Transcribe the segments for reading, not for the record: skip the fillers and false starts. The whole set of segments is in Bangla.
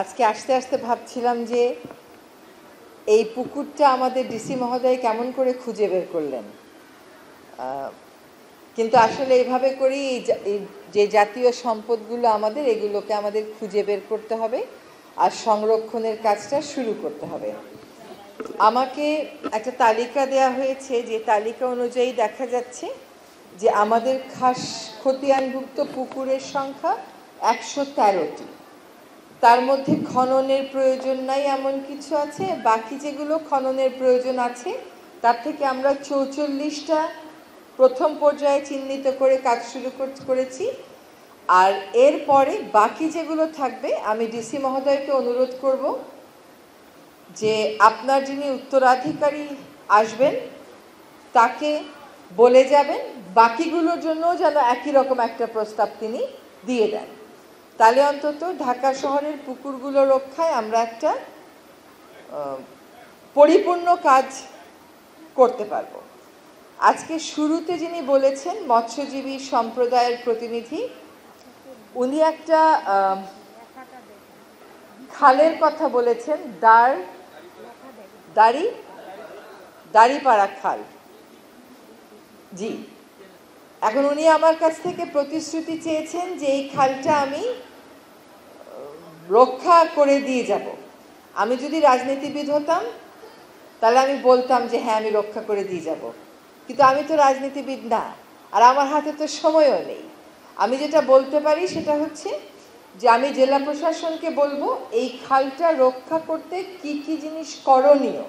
আজকে আসতে আসতে ভাবছিলাম যে এই পুকুরটা আমাদের ডিসি মহোদয় কেমন করে খুঁজে বের করলেন, কিন্তু আসলে এইভাবে করেই যে জাতীয় সম্পদগুলো আমাদের, এগুলোকে আমাদের খুঁজে বের করতে হবে আর সংরক্ষণের কাজটা শুরু করতে হবে। আমাকে একটা তালিকা দেয়া হয়েছে, যে তালিকা অনুযায়ী দেখা যাচ্ছে যে আমাদের খাস খতিয়ানভুক্ত পুকুরের সংখ্যা 113টি। তার মধ্যে খননের প্রয়োজন নাই এমন কিছু আছে, বাকি যেগুলো খননের প্রয়োজন আছে তার থেকে আমরা 44টা প্রথম পর্যায়ে চিহ্নিত করে কাজ শুরু করেছি। আর এরপরে বাকি যেগুলো থাকবে, আমি ডিসি মহোদয়কে অনুরোধ করব যে আপনার যিনি উত্তরাধিকারী আসবেন তাকে বলে যাবেন বাকিগুলোর জন্য যেন একই রকম একটা প্রস্তাব তিনি দিয়ে দেন। তাহলে অন্তত ঢাকা শহরের পুকুরগুলো রক্ষায় আমরা একটা পরিপূর্ণ কাজ করতে পারবো। আজকে শুরুতে যিনি বলেছেন মৎস্যজীবী সম্প্রদায়ের প্রতিনিধি, উনি একটা খালের কথা বলেছেন, দাড়িপাড়া খাল। জি, এখন উনি আমার কাছ থেকে প্রতিশ্রুতি চেয়েছেন যে এই খালটা আমি রক্ষা করে দিয়ে যাব। আমি যদি রাজনীতিবিদ হতাম তাহলে আমি বলতাম যে হ্যাঁ আমি রক্ষা করে দিয়ে যাব, কিন্তু আমি তো রাজনীতিবিদ না, আর আমার হাতে তো সময়ও নেই। আমি যেটা বলতে পারি সেটা হচ্ছে যে আমি জেলা প্রশাসনকে বলবো এই খালটা রক্ষা করতে কি কি জিনিস করণীয়,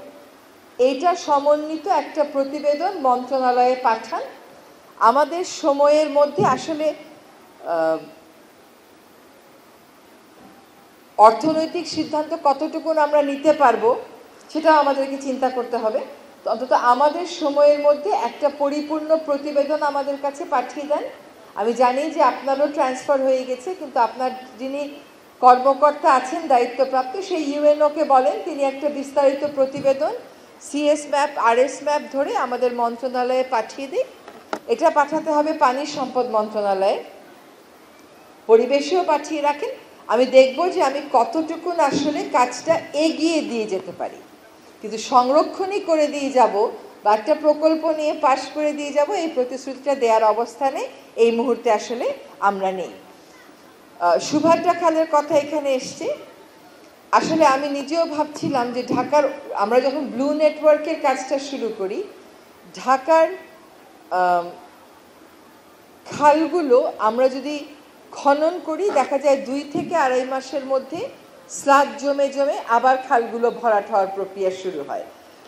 এইটা সমন্বিত একটা প্রতিবেদন মন্ত্রণালয়ে পাঠান। আমাদের সময়ের মধ্যে আসলে অর্থনৈতিক সিদ্ধান্ত কতটুকু আমরা নিতে পারবো সেটাও আমাদেরকে চিন্তা করতে হবে। তো অন্তত আমাদের সময়ের মধ্যে একটা পরিপূর্ণ প্রতিবেদন আমাদের কাছে পাঠিয়ে দেন। আমি জানি যে আপনারও ট্রান্সফার হয়ে গেছে, কিন্তু আপনার যিনি কর্মকর্তা আছেন দায়িত্বপ্রাপ্ত, সেই ইউএনওকে বলেন তিনি একটা বিস্তারিত প্রতিবেদন সিএস ম্যাপ আরএস ম্যাপ ধরে আমাদের মন্ত্রণালয়ে পাঠিয়ে দিই। এটা পাঠাতে হবে পানি সম্পদ মন্ত্রণালয়ে, পরিবেশেও পাঠিয়ে রাখেন। আমি দেখব যে আমি কতটুকুন আসলে কাজটা এগিয়ে দিয়ে যেতে পারি, কিন্তু সংরক্ষণই করে দিয়ে যাব বা একটা প্রকল্প নিয়ে পাশ করে দিয়ে যাব এই প্রতিশ্রুতিটা দেওয়ার অবস্থানে এই মুহূর্তে আসলে আমরা নেই। সুভাদ্রা খালের কথা এখানে এসছে। আসলে আমি নিজেও ভাবছিলাম যে ঢাকার, আমরা যখন ব্লু নেটওয়ার্কের কাজটা শুরু করি, ঢাকার খালগুলো আমরা যদি খনন করি দেখা যায় 2 থেকে 2.5 মাসের মধ্যে স্লাগ জমে জমে আবার খালগুলো ভরাট হওয়ার প্রক্রিয়া শুরু হয়।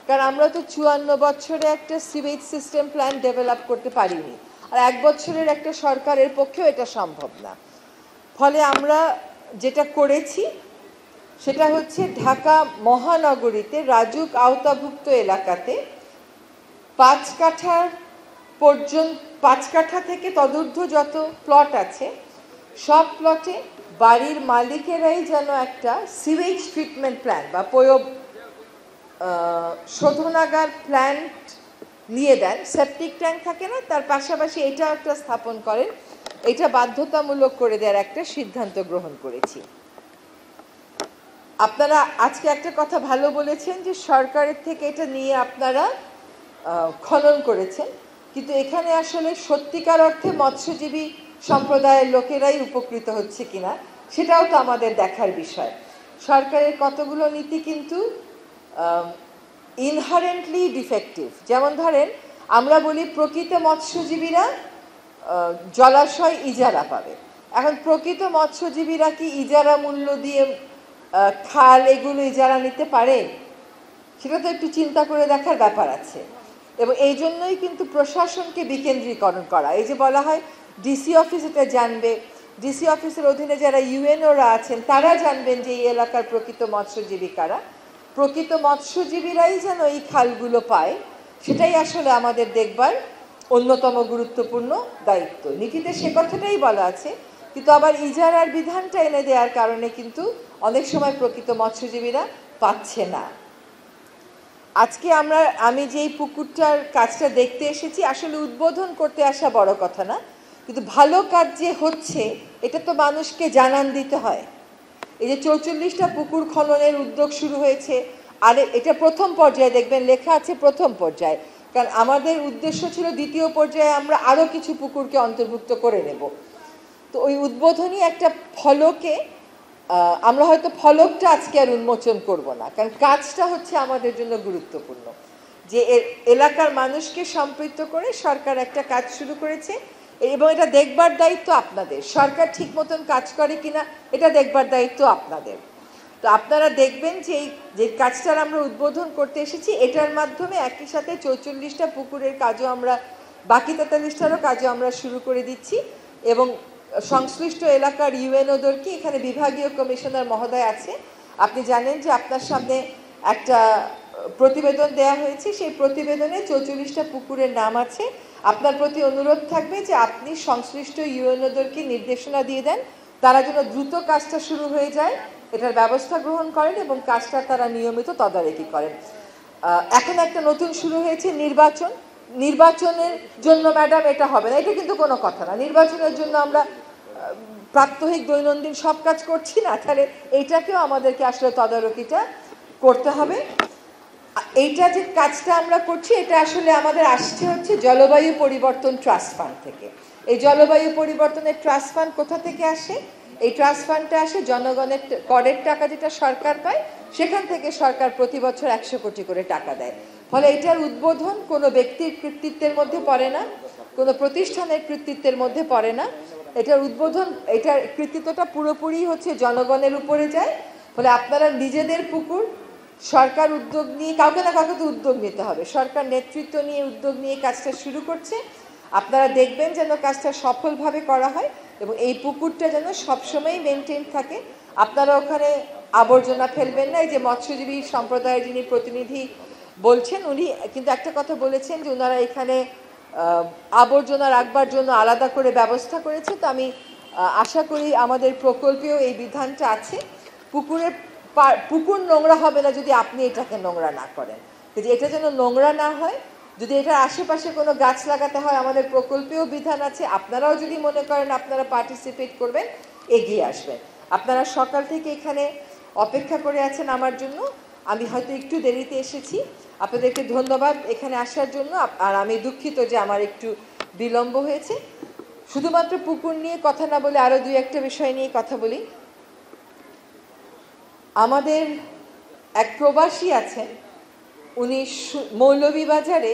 কারণ আমরা তো 54 বছরে একটা সিওয়েজ সিস্টেম প্ল্যান ডেভেলপ করতে পারিনি, আর 1 বছরের একটা সরকারের পক্ষেও এটা সম্ভব না। ফলে আমরা যেটা করেছি সেটা হচ্ছে ঢাকা মহানগরীতে রাজুক আওতাভুক্ত এলাকাতে 5 কাঠা থেকে তদূর্ধ্ব যত প্লট আছে সব প্লটে বাড়ির মালিকেরাই যেন একটা সিওয়েজ ট্রিটমেন্ট প্ল্যান বা শোধনাগার প্ল্যান্ট নিয়ে দেন। সেপটিক ট্যাঙ্ক থাকে না, তার পাশাপাশি এটাও একটা স্থাপন করেন। এটা বাধ্যতামূলক করে দেওয়ার একটা সিদ্ধান্ত গ্রহণ করেছি। আপনারা আজকে একটা কথা ভালো বলেছেন যে সরকারের থেকে এটা নিয়ে আপনারা খনন করেছেন, কিন্তু এখানে আসলে সত্যিকার অর্থে মৎস্যজীবী সম্প্রদায়ের লোকেরাই উপকৃত হচ্ছে কিনা সেটাও তো আমাদের দেখার বিষয়। সরকারের কতগুলো নীতি কিন্তু ইনহারেন্টলি ডিফেক্টিভ। যেমন ধরেন, আমরা বলি প্রকৃত মৎস্যজীবীরা জলাশয় ইজারা পাবে। এখন প্রকৃত মৎস্যজীবীরা কি ইজারা মূল্য দিয়ে খাল এগুলো ইজারা নিতে পারে? সেটা তো একটু চিন্তা করে দেখার ব্যাপার আছে। এবং এই জন্যই কিন্তু প্রশাসনকে বিকেন্দ্রীকরণ করা। এই যে বলা হয় ডিসি অফিস এটা জানবে, ডিসি অফিসের অধীনে যারা ইউএনওরা আছেন তারা জানবেন যে এই এলাকার প্রকৃত মৎস্যজীবী কারা। প্রকৃত মৎস্যজীবীরাই যেন এই খালগুলো পায়, সেটাই আসলে আমাদের দেখবার অন্যতম গুরুত্বপূর্ণ দায়িত্ব। নীতিতে সে কথাটাই বলা আছে, কিন্তু আবার ইজারার বিধানটা এনে দেওয়ার কারণে কিন্তু অনেক সময় প্রকৃত মৎস্যজীবীরা পাচ্ছে না। আজকে আমি যেই পুকুরটার কাজটা দেখতে এসেছি, আসলে উদ্বোধন করতে আসা বড় কথা না, কিন্তু ভালো কাজ যে হচ্ছে এটা তো মানুষকে জানান দিতে হয়। এই যে 44টা পুকুর খননের উদ্যোগ শুরু হয়েছে, আর এটা প্রথম পর্যায়ে, দেখবেন লেখা আছে প্রথম পর্যায়ে, কারণ আমাদের উদ্দেশ্য ছিল দ্বিতীয় পর্যায়ে আমরা আরও কিছু পুকুরকে অন্তর্ভুক্ত করে নেব। তো ওই উদ্বোধনী একটা ফলকে আমরা হয়তো ফলকটা আজকে আর উন্মোচন করব না, কারণ কাজটা হচ্ছে আমাদের জন্য গুরুত্বপূর্ণ। যে এলাকার মানুষকে সম্পৃক্ত করে সরকার একটা কাজ শুরু করেছে, এবং এটা দেখবার দায়িত্ব আপনাদের। সরকার ঠিক মতন কাজ করে কিনা এটা দেখবার দায়িত্ব আপনাদের। তো আপনারা দেখবেন যে এই যে কাজটার আমরা উদ্বোধন করতে এসেছি, এটার মাধ্যমে একই সাথে 44টা পুকুরের কাজও আমরা, বাকি 43টারও কাজও আমরা শুরু করে দিচ্ছি। এবং সংশ্লিষ্ট এলাকার ইউএনওদেরকে, এখানে বিভাগীয় কমিশনার মহোদয় আছে, আপনি জানেন যে আপনার সামনে একটা প্রতিবেদন দেয়া হয়েছে, সেই প্রতিবেদনে 44টা পুকুরের নাম আছে। আপনার প্রতি অনুরোধ থাকবে যে আপনি সংশ্লিষ্ট ইউএনওদেরকে নির্দেশনা দিয়ে দেন, তারা যেন দ্রুত কাজটা শুরু হয়ে যায়, এটার ব্যবস্থা গ্রহণ করেন এবং কাজটা তারা নিয়মিত তদারকি করেন। এখন একটা নতুন শুরু হয়েছে নির্বাচনের জন্য ম্যাডাম এটা হবে না, এটা কিন্তু কোনো কথা না। নির্বাচনের জন্য আমরা প্রাত্যহিক দৈনন্দিন সব কাজ করছি না, তাহলে এইটাকেও আমাদেরকে আসলে তদারকিটা করতে হবে। এইটা যে কাজটা আমরা করছি, এটা আসলে আমাদের আসছে হচ্ছে জলবায়ু পরিবর্তন ট্রাস্ট ফান্ড থেকে। এই জলবায়ু পরিবর্তনের ট্রাস্ট ফান্ড কোথা থেকে আসে? এই ট্রাস্ট ফান্ডটা আসে জনগণের করের টাকা যেটা সরকার পায়, সেখান থেকে সরকার প্রতি বছর 100 কোটি করে টাকা দেয়। ফলে এটার উদ্বোধন কোনো ব্যক্তির কৃতিত্বের মধ্যে পড়ে না, কোনো প্রতিষ্ঠানের কৃতিত্বের মধ্যে পড়ে না। এটার উদ্বোধন, এটার কৃতিত্বটা পুরোপুরি হচ্ছে জনগণের উপরে যায়। ফলে আপনারা নিজেদের পুকুর, সরকার উদ্যোগ নিয়ে, কাউকে না কাউকে তো উদ্যোগ নিতে হবে, সরকার নেতৃত্ব নিয়ে উদ্যোগ নিয়ে কাজটা শুরু করছে। আপনারা দেখবেন যেন কাজটা সফলভাবে করা হয় এবং এই পুকুরটা যেন সবসময় মেনটেন থাকে। আপনারা ওখানে আবর্জনা ফেলবেন না। এই যে মৎস্যজীবী সম্প্রদায়ের যিনি প্রতিনিধি বলছেন, উনি কিন্তু একটা কথা বলেছেন যে ওনারা এখানে আবর্জনা রাখবার জন্য আলাদা করে ব্যবস্থা করেছে। তো আমি আশা করি আমাদের প্রকল্পেও এই বিধানটা আছে। পুকুর নোংরা হবে না যদি আপনি এটাকে নোংরা না করেন, যে এটা যেন নোংরা না হয়। যদি এটার আশেপাশে কোনো গাছ লাগাতে হয়, আমাদের প্রকল্পেও বিধান আছে। আপনারাও যদি মনে করেন আপনারা পার্টিসিপেট করবেন, এগিয়ে আসবেন। আপনারা সকাল থেকে এখানে অপেক্ষা করে আছেন আমার জন্য। আমি হয়তো একটু দেরিতে এসেছি, আপনাদেরকে ধন্যবাদ এখানে আসার জন্য। আর আমি দুঃখিত যে আমার একটু বিলম্ব হয়েছে। শুধুমাত্র পুকুর নিয়ে কথা না বলে আরও 2-1টা বিষয় নিয়ে কথা বলি। আমাদের এক প্রবাসী আছেন, উনি মৌলভীবাজারে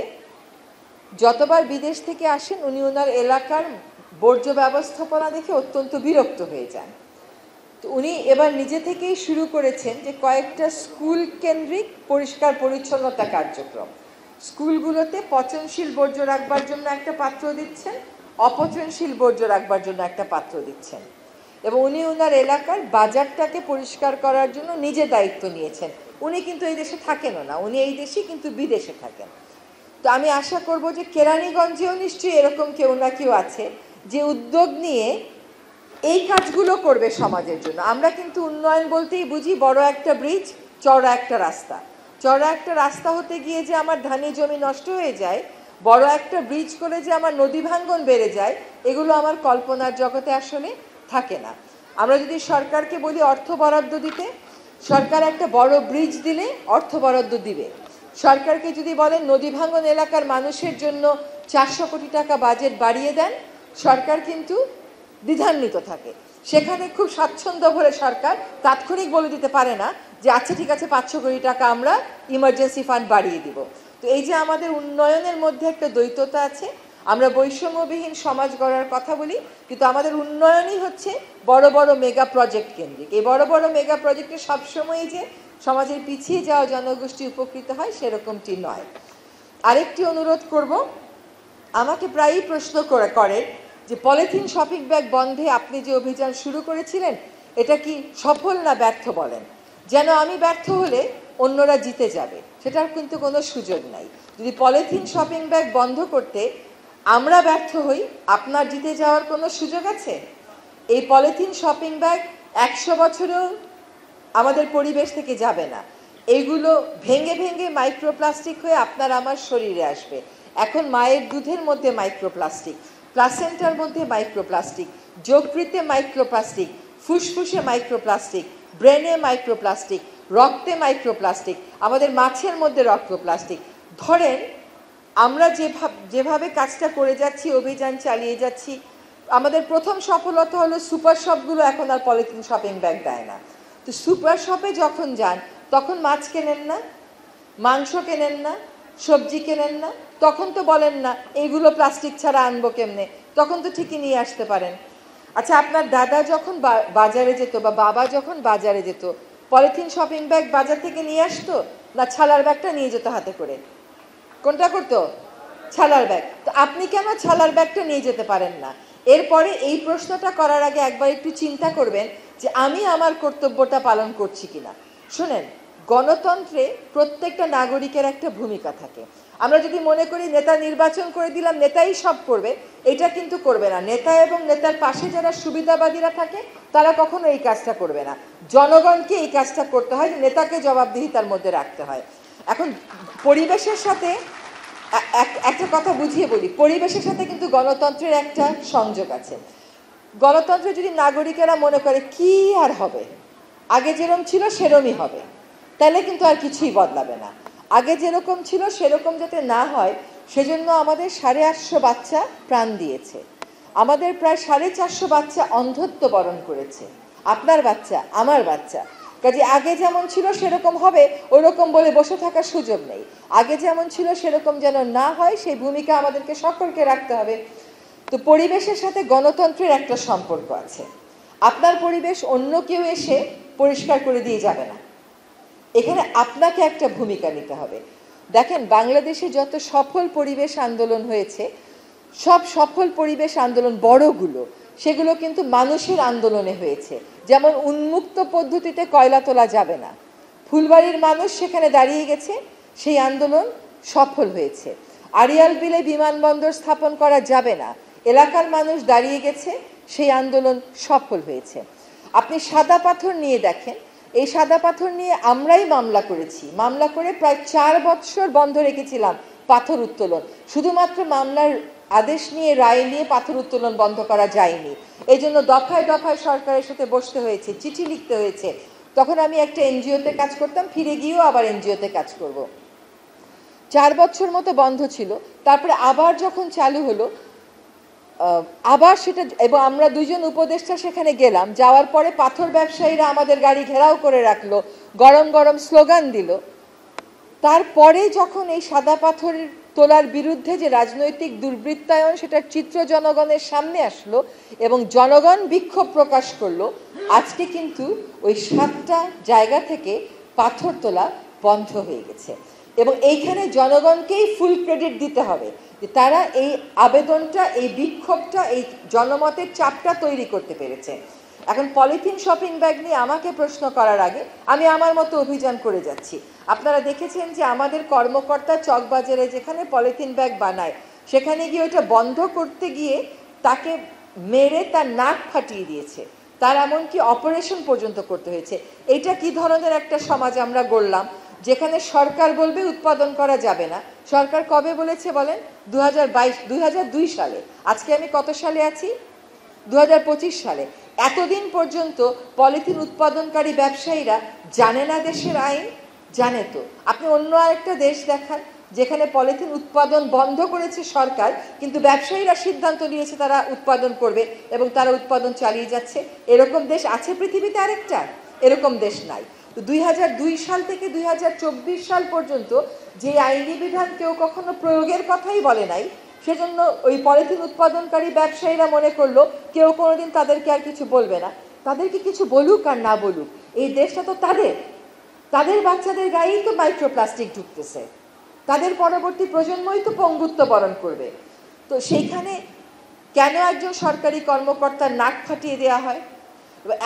যতবার বিদেশ থেকে আসেন, উনি ওনার এলাকার বর্জ্য ব্যবস্থাপনা দেখে অত্যন্ত বিরক্ত হয়ে যান। তো উনি এবার নিজে থেকেই শুরু করেছেন যে কয়েকটা স্কুল কেন্দ্রিক পরিষ্কার পরিচ্ছন্নতা কার্যক্রম। স্কুলগুলোতে পচনশীল বর্জ্য রাখবার জন্য একটা পাত্র দিচ্ছেন, অপচনশীল বর্জ্য রাখবার জন্য একটা পাত্র দিচ্ছেন। এবং উনি ওনার এলাকার বাজারটাকে পরিষ্কার করার জন্য নিজে দায়িত্ব নিয়েছেন। উনি কিন্তু এই দেশে থাকেনও না, উনি এই দেশে কিন্তু বিদেশে থাকেন। তো আমি আশা করব যে কেরানীগঞ্জেও নিশ্চয়ই এরকম কেউ না কেউ আছে যে উদ্যোগ নিয়ে এই কাজগুলো করবে সমাজের জন্য। আমরা কিন্তু উন্নয়ন বলতেই বুঝি বড় একটা ব্রিজ, চওড়া একটা রাস্তা। চওড়া একটা রাস্তা হতে গিয়ে যে আমার ধানি জমি নষ্ট হয়ে যায়, বড় একটা ব্রিজ করে যে আমার নদী ভাঙ্গন বেড়ে যায়, এগুলো আমার কল্পনার জগতে আসলে থাকে না। আমরা যদি সরকারকে বলি অর্থ বরাদ্দ দিতে, সরকার একটা বড় ব্রিজ দিলে অর্থ বরাদ্দ দিবে। সরকারকে যদি বলেন নদী ভাঙ্গন এলাকার মানুষের জন্য 400 কোটি টাকা বাজেট বাড়িয়ে দেন, সরকার কিন্তু দ্বিধান্বিত থাকে। সেখানে খুব স্বাচ্ছন্দ্য ভরে সরকার তাৎক্ষণিক বলে দিতে পারে না যে আচ্ছা ঠিক আছে 500 কোটি টাকা আমরা ইমার্জেন্সি ফান্ড বাড়িয়ে দিব। তো এই যে আমাদের উন্নয়নের মধ্যে একটা দ্বৈততা আছে। আমরা বৈষম্যবিহীন সমাজ গড়ার কথা বলি, কিন্তু আমাদের উন্নয়নই হচ্ছে বড় বড় মেগা প্রজেক্ট কেন্দ্রিক। এই বড় বড় মেগা প্রজেক্টে সবসময়ই যে সমাজের পিছিয়ে যাওয়া জনগোষ্ঠী উপকৃত হয় সেরকমটি নয়। আরেকটি অনুরোধ করব, আমাকে প্রায়ই প্রশ্ন করে যে পলিথিন শপিং ব্যাগ বন্ধে আপনি যে অভিযান শুরু করেছিলেন এটা কি সফল না ব্যর্থ বলেন। যেন আমি ব্যর্থ হলে অন্যরা জিতে যাবে, সেটার কিন্তু কোনো সুযোগ নাই। যদি পলিথিন শপিং ব্যাগ বন্ধ করতে আমরা ব্যর্থ হই, আপনার জিতে যাওয়ার কোনো সুযোগ আছে? এই পলিথিন শপিং ব্যাগ 100 বছরেও আমাদের পরিবেশ থেকে যাবে না। এইগুলো ভেঙে ভেঙে মাইক্রোপ্লাস্টিক হয়ে আপনার আমার শরীরে আসবে। এখন মায়ের দুধের মধ্যে মাইক্রোপ্লাস্টিক, প্লাসেন্টার মধ্যে মাইক্রোপ্লাস্টিক, যকৃতে মাইক্রোপ্লাস্টিক, ফুসফুসে মাইক্রোপ্লাস্টিক, ব্রেনে মাইক্রোপ্লাস্টিক, রক্তে মাইক্রোপ্লাস্টিক, আমাদের মাছের মধ্যে মাইক্রোপ্লাস্টিক। ধরেন আমরা যেভাবে কাজটা করে যাচ্ছি, অভিযান চালিয়ে যাচ্ছি, আমাদের প্রথম সফলতা হলো সুপার শপগুলো এখন আর পলিথিন শপিং ব্যাগ দেয় না। তো সুপার শপে যখন যান তখন মাছ কেনেন না, মাংস কেনেন না, সবজি কেনেন না, তখন তো বলেন না এইগুলো প্লাস্টিক ছাড়া আনবো কেমনে, তখন তো ঠিকই নিয়ে আসতে পারেন। আচ্ছা, আপনার দাদা যখন বাজারে যেত বা বাবা যখন বাজারে যেত, পলিথিন শপিং ব্যাগ বাজার থেকে নিয়ে আসতো না ছালার ব্যাগটা নিয়ে যেত হাতে করে? কোনটা করতো? ছালার ব্যাগ। তো আপনি কেন ছালার ব্যাগটা নিয়ে যেতে পারেন না? এরপরে এই প্রশ্নটা করার আগে একবার একটু চিন্তা করবেন যে আমি আমার কর্তব্যটা পালন করছি কিনা। শুনেন, গণতন্ত্রে প্রত্যেকটা নাগরিকের একটা ভূমিকা থাকে। আমরা যদি মনে করি নেতা নির্বাচন করে দিলাম নেতাই সব করবে, এটা কিন্তু করবে না। নেতা এবং নেতার পাশে যারা সুবিধাবাদীরা থাকে তারা কখনো এই কাজটা করবে না। জনগণকে এই কাজটা করতে হয়, নেতাকে জবাবদিহিতার মধ্যে রাখতে হয়। এখন পরিবেশের সাথে একটা কথা বুঝিয়ে বলি, পরিবেশের সাথে কিন্তু গণতন্ত্রের একটা সংযোগ আছে। গণতন্ত্রে যদি নাগরিকেরা মনে করে কি আর হবে, আগে যেরকম ছিল সেরকমই হবে, তাহলে কিন্তু আর কিছুই বদলাবে না। আগে যেরকম ছিল সেরকম যাতে না হয় সেজন্য আমাদের 850 বাচ্চা প্রাণ দিয়েছে, আমাদের প্রায় 450 বাচ্চা অন্ধত্ব বরণ করেছে। আপনার বাচ্চা, আমার বাচ্চা। কাজে আগে যেমন ছিল সেরকম হবে ওরকম বলে বসে থাকার সুযোগ নেই। আগে যেমন ছিল সেরকম যেন না হয় সেই ভূমিকা আমাদেরকে সকলকে রাখতে হবে। তো পরিবেশের সাথে গণতন্ত্রের একটা সম্পর্ক আছে। আপনার পরিবেশ অন্য কেউ এসে পরিষ্কার করে দিয়ে যাবে না, এখানে আপনাকে একটা ভূমিকা নিতে হবে। দেখেন, বাংলাদেশে যত সফল পরিবেশ আন্দোলন হয়েছে, সব সফল পরিবেশ আন্দোলন বড়গুলো, সেগুলো কিন্তু মানুষের আন্দোলনে হয়েছে। যেমন উন্মুক্ত পদ্ধতিতে কয়লা তোলা যাবে না, ফুলবাড়ির মানুষ সেখানে দাঁড়িয়ে গেছে, সেই আন্দোলন সফল হয়েছে। আড়িয়াল বিলে বিমানবন্দর স্থাপন করা যাবে না, এলাকার মানুষ দাঁড়িয়ে গেছে, সেই আন্দোলন সফল হয়েছে। আপনি সাদা পাথর নিয়ে দেখেন, এই সাদা পাথর নিয়ে আমরাই মামলা করেছি, মামলা করে প্রায় 4 বছর বন্ধ রেখেছিলাম পাথর উত্তোলন। শুধুমাত্র মামলার আদেশ নিয়ে, রায় নিয়ে পাথর উত্তোলন বন্ধ করা যায়নি। এই জন্য দফায় দফায় সরকারের সাথে বসতে হয়েছে, চিঠি লিখতে হয়েছে। তখন আমি একটা এনজিওতে কাজ করতাম, ফিরে গিয়েও আবার এনজিওতে কাজ করব। 4 বছর মতো বন্ধ ছিল, তারপরে আবার যখন চালু হলো আবার সেটা, এবং আমরা 2 জন উপদেষ্টা সেখানে গেলাম, যাওয়ার পরে পাথর ব্যবসায়ীরা আমাদের গাড়ি ঘেরাও করে রাখলো, গরম গরম স্লোগান দিল। তারপরে যখন এই সাদা পাথরের তোলার বিরুদ্ধে যে রাজনৈতিক দুর্বৃত্তায়ন, সেটার চিত্র জনগণের সামনে আসলো এবং জনগণ বিক্ষোভ প্রকাশ করলো, আজকে কিন্তু ওই 7টা জায়গা থেকে পাথর তোলা বন্ধ হয়ে গেছে। এবং এইখানে জনগণকেই ফুল ক্রেডিট দিতে হবে যে তারা এই আবেদনটা, এই বিক্ষোভটা, এই জনমতের চাপটা তৈরি করতে পেরেছে। এখন পলিথিন শপিং ব্যাগ নিয়ে আমাকে প্রশ্ন করার আগে আমি আমার মতো অভিযান করে যাচ্ছি। আপনারা দেখেছেন যে আমাদের কর্মকর্তা চকবাজারে যেখানে পলিথিন ব্যাগ বানায়, সেখানে গিয়ে ওটা বন্ধ করতে গিয়ে তাকে মেরে তার নাক ফাটিয়ে দিয়েছে, তার এমনকি অপারেশন পর্যন্ত করতে হয়েছে। এটা কি ধরনের একটা সমাজ আমরা গড়লাম, যেখানে সরকার বলবে উৎপাদন করা যাবে না। সরকার কবে বলেছে বলেন? 2002 সালে। আজকে আমি কত সালে আছি? 2025 সালে। এতদিন পর্যন্ত পলিথিন উৎপাদনকারী ব্যবসায়ীরা জানে না দেশের আইন? জানে তো। আপনি অন্য আরেকটা দেশ দেখান যেখানে পলিথিন উৎপাদন বন্ধ করেছে সরকার, কিন্তু ব্যবসায়ীরা সিদ্ধান্ত নিয়েছে তারা উৎপাদন করবে এবং তারা উৎপাদন চালিয়ে যাচ্ছে। এরকম দেশ আছে পৃথিবীতে আরেকটা? এরকম দেশ নাই। তো 2002 সাল থেকে 2024 সাল পর্যন্ত যে আইনি বিধান কেউ কখনো প্রয়োগের কথাই বলে নাই, সেজন্য ওই পলিথিন উৎপাদনকারী ব্যবসায়ীরা মনে করলো কেউ কোনোদিন তাদেরকে আর কিছু বলবে না। তাদেরকে কিছু বলুক আর না বলুক, এই দেশটা তো তাদের বাচ্চাদের গায়েই তো মাইক্রোপ্লাস্টিক ঢুকতেছে, তাদের পরবর্তী প্রজন্মই তো পঙ্গুত্ব বরণ করবে। তো সেইখানে কেন একজন সরকারি কর্মকর্তার নাক ফাটিয়ে দেওয়া হয়?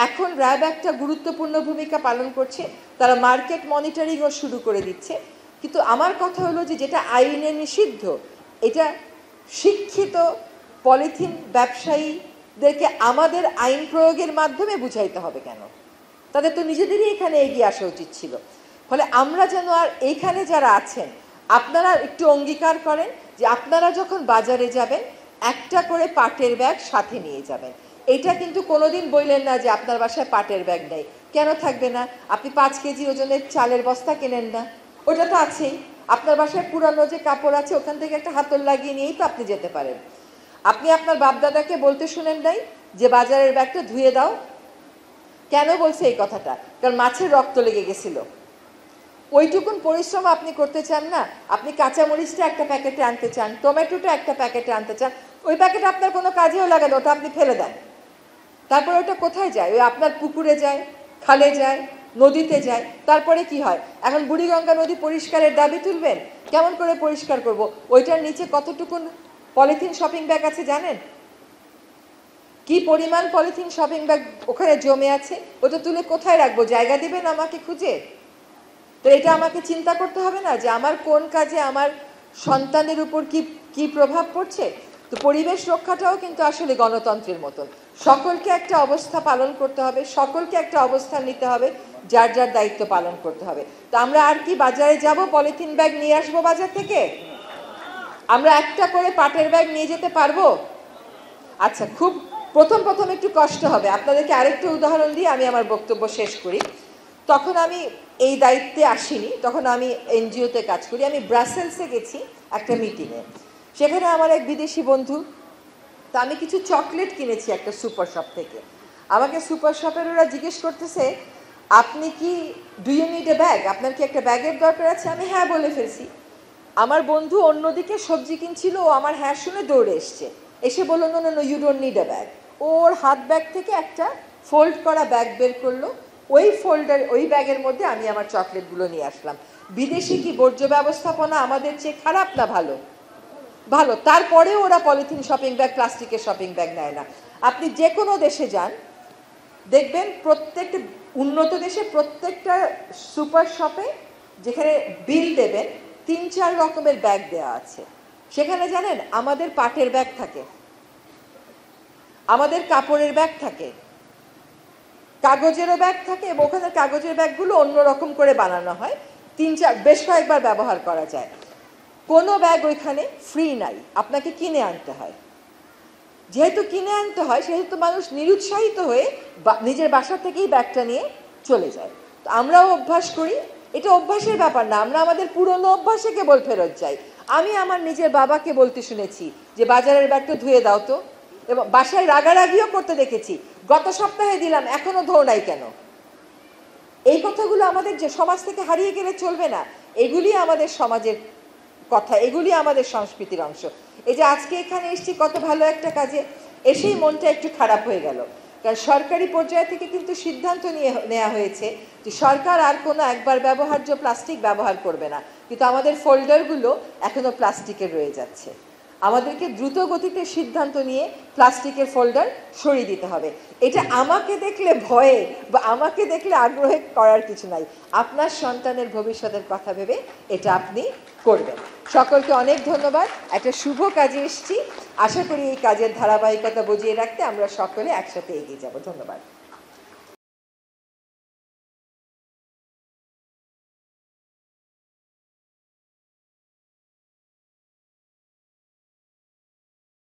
এখন র্যাব একটা গুরুত্বপূর্ণ ভূমিকা পালন করছে, তারা মার্কেট মনিটরিংও শুরু করে দিচ্ছে। কিন্তু আমার কথা হলো যে যেটা আইনে নিষিদ্ধ, এটা শিক্ষিত পলিথিন ব্যবসায়ীদেরকে আমাদের আইন প্রয়োগের মাধ্যমে বুঝাইতে হবে কেন? তাদের তো নিজেদেরই এখানে এগিয়ে আসা উচিত ছিল। ফলে আমরা যেন, আর এইখানে যারা আছেন আপনারা একটু অঙ্গীকার করেন যে আপনারা যখন বাজারে যাবেন একটা করে পাটের ব্যাগ সাথে নিয়ে যাবেন। এটা কিন্তু কোনোদিন বললেন না যে আপনার বাসায় পাটের ব্যাগ নেই। কেন থাকবে না? আপনি 5 কেজি ওজনের চালের বস্তা কেনেন না, ওটা তো আছেই। আপনার বাসায় পুরানো যে কাপড় আছে ওখান থেকে একটা হাতল লাগিয়ে নিয়েই তো আপনি যেতে পারেন। আপনি আপনার বাপদাদাকে বলতে শুনেন নাই যে বাজারের ব্যাগটা ধুয়ে দাও? কেন বলছে এই কথাটা? কারণ মাছের রক্ত লেগে গেছিল। ওইটুকুন পরিশ্রম আপনি করতে চান না? আপনি কাঁচামরিচটা একটা প্যাকেটে আনতে চান, টমেটোটা একটা প্যাকেটে আনতে চান, ওই প্যাকেট আপনার কোনো কাজেও লাগে না, ওটা আপনি ফেলে দেন। তারপরে ওটা কোথায় যায়? ওই আপনার পুকুরে যায়, খালে যায়, নদীতে যায়। তারপরে কি হয়? এখন বুড়িগঙ্গা নদী পরিষ্কারের দাবি তুলবেন? কেমন করে পরিষ্কার করব? ওইটার নিচে কতটুকুন পলিথিন শপিং ব্যাগ আছে জানেন? কি পরিমাণ পলিথিন শপিং ব্যাগ ওখানে জমে আছে? ওটা তুলে কোথায় রাখবো? জায়গা দিবেন আমাকে খুঁজে? তো এটা আমাকে চিন্তা করতে হবে না যে আমার কোন কাজে আমার সন্তানের উপর কি কি প্রভাব পড়ছে? তো পরিবেশ রক্ষাটাও কিন্তু আসলে গণতন্ত্রের মতন, সকলকে একটা অবস্থা পালন করতে হবে, সকলকে একটা অবস্থান নিতে হবে, যার যার দায়িত্ব পালন করতে হবে। তো আমরা আর কি বাজারে যাব পলিথিন ব্যাগ নিয়ে আসবো বাজার থেকে? আমরা একটা করে পাটের ব্যাগ নিয়ে যেতে পারবো? আচ্ছা, খুব প্রথম একটু কষ্ট হবে। আপনাদেরকে আরেকটা উদাহরণ দিয়ে আমি আমার বক্তব্য শেষ করি। তখন আমি এই দায়িত্বে আসিনি, তখন আমি এনজিওতে কাজ করি। আমি ব্রাসেলসে গেছি একটা মিটিংয়ে, সেখানে আমার এক বিদেশি বন্ধু, তা আমি কিছু চকলেট কিনেছি একটা সুপার শপ থেকে। আমাকে সুপার শপের ওরা জিজ্ঞেস করতেছে, আপনি কি do you need a bag? আপনার কি একটা ব্যাগের দরকার আছে? আমি হ্যাঁ বলে ফেলছি। আমার বন্ধু অন্যদিকে সবজি কিনছিল, ও আমার হ্যাঁ শুনে দৌড়ে এসে বললো no no no, you don't need a bag. ওর হাত ব্যাগ থেকে একটা ফোল্ড করা ব্যাগ বের করলো, ওই ব্যাগের মধ্যে আমি আমার চকলেটগুলো নিয়ে আসলাম। বিদেশি কি বর্জ্য ব্যবস্থাপনা আমাদের চেয়ে খারাপ না ভালো? ভালো। তারপরেও ওরা পলিথিন শপিং ব্যাগ, প্লাস্টিকের শপিং ব্যাগ নেয় না। আপনি যে কোনো দেশে যান, দেখবেন প্রত্যেকটা উন্নত দেশে প্রত্যেকটা সুপার শপে যেখানে বিল দেবেন 3-4 রকমের ব্যাগ দেওয়া আছে। সেখানে জানেন আমাদের পাটের ব্যাগ থাকে, আমাদের কাপড়ের ব্যাগ থাকে, কাগজেরও ব্যাগ থাকে, এবং ওখানে কাগজের ব্যাগগুলো অন্যরকম করে বানানো হয়, 3-4 বেশ কয়েকবার ব্যবহার করা যায়। কোনো ব্যাগ ওইখানে ফ্রি নাই, আপনাকে কিনে আনতে হয়। যেহেতু কিনে আনতে হয় সেহেতু মানুষ নিরুৎসাহিত হয়ে নিজের বাসা থেকেই ব্যাগটা নিয়ে চলে যায়। তো আমরাও অভ্যাস করি, এটা অভ্যাসের ব্যাপার না, আমরা আমাদের পুরনো অভ্যাসে কেবল ফেরত যাই। আমি আমার নিজের বাবাকে বলতে শুনেছি যে বাজারের ব্যাগটা ধুয়ে দাও তো, এবং বাসায় রাগারাগিও করতে দেখেছি, গত সপ্তাহে দিলাম এখনো ধোও নাই কেন? এই কথাগুলো আমাদের যে সমাজ থেকে হারিয়ে গেলে চলবে না, এগুলি আমাদের সমাজের কথা, এগুলি আমাদের সংস্কৃতির অংশ। এই যে আজকে এখানে এসেছি কত ভালো একটা কাজে, এসেই মনটা একটু খারাপ হয়ে গেল, কারণ সরকারি পর্যায় থেকে কিন্তু সিদ্ধান্ত নেওয়া হয়েছে যে সরকার আর কোনো একবার ব্যবহার্য প্লাস্টিক ব্যবহার করবে না, কিন্তু আমাদের ফোল্ডারগুলো এখনো প্লাস্টিকের রয়ে যাচ্ছে। আমাদেরকে দ্রুত গতিতে সিদ্ধান্ত নিয়ে প্লাস্টিকের ফোল্ডার সরিয়ে দিতে হবে। এটা আমাকে দেখলে ভয়ে বা আমাকে দেখলে আগ্রহে করার কিছু নাই, আপনার সন্তানের ভবিষ্যতের কথা ভেবে এটা আপনি করবেন। সকলকে অনেক ধন্যবাদ। একটা শুভ কাজে এসেছি, আশা করি এই কাজের ধারাবাহিকতা বজিয়ে রাখতে আমরা সকলে একসাথে এগিয়ে যাব। ধন্যবাদ।